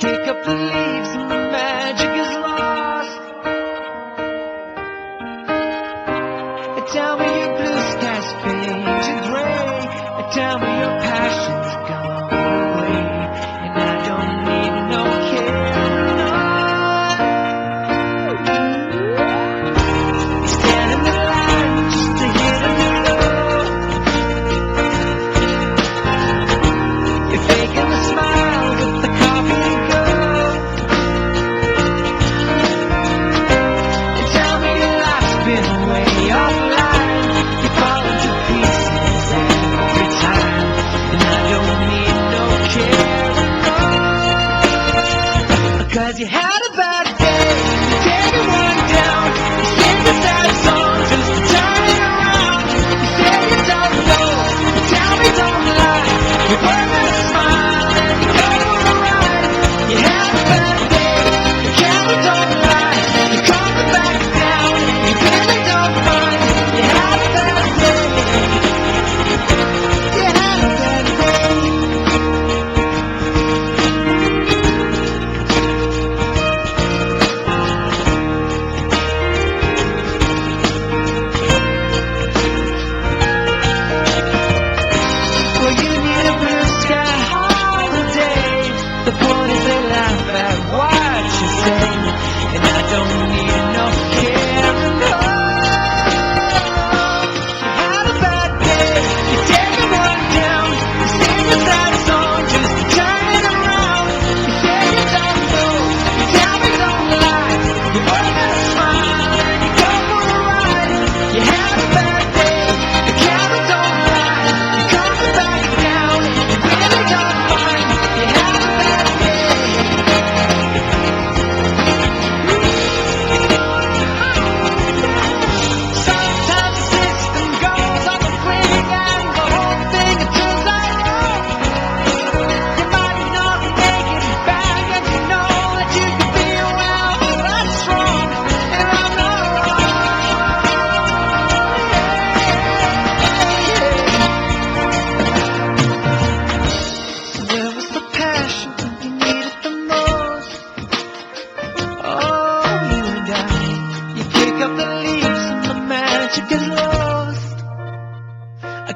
kick up the leaves and the magic is lost. Tell me your blue skies fade to gray. Tell me your passion's gone away, and I don't need no care. No. You stand in the line just to hear the new love. You're faking the smile with the coffee and go. And tell me your life's been way offline. You fall into pieces every time, and I don't need no care. No. 'Cause you had a bad day, you take everyone down. You sing a sad song just to turn it around. You say you don't know, you tell me don't lie. You burn that smile and you go for a ride. You had a bad day, the camera don't lie. You calm it back down, you really don't mind. You had a bad day, you had a bad day. Well, you need a blue sky holiday. The point is they laugh at what you say, and I don't need no care. No. You had a bad day, you take everyone down. You sing a sad song just to turn it around. You say you don't know, you tell me don't lie. You burn that smile and you go for a ride. You had a bad day, the camera don't lie. You calm it back down, you really don't mind. You had a bad day. Sometimes the system goes on the swing and the whole thing it turns out wrong. You might not make it back, and you know that you can be around, but that's strong, and I'm not wrong. Where was the passion when you needed the most? Oh, you and I, you kick up the leaves and the magic is lost.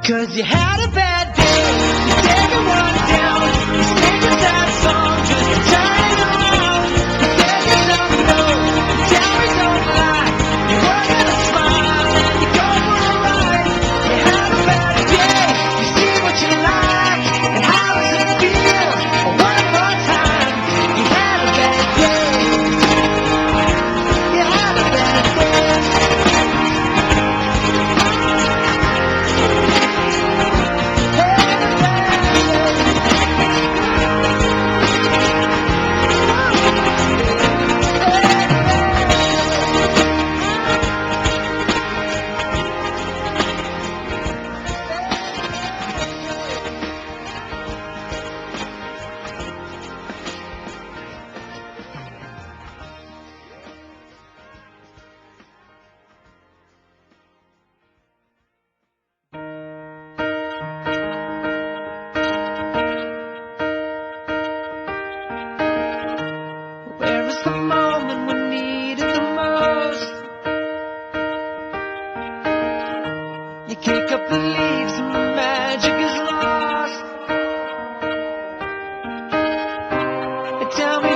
'Cause you had a bad day, you take everyone down. You sing a sad song just to turn it around. You say you don't know, you tell me don't lie. You work at a smile and you go for a ride. You had a bad day, you see what you like, and how does it feel? One more time, you had a bad day. You had a bad day. Where is the moment we needed the most? You kick up the leaves and the magic is lost. Tell me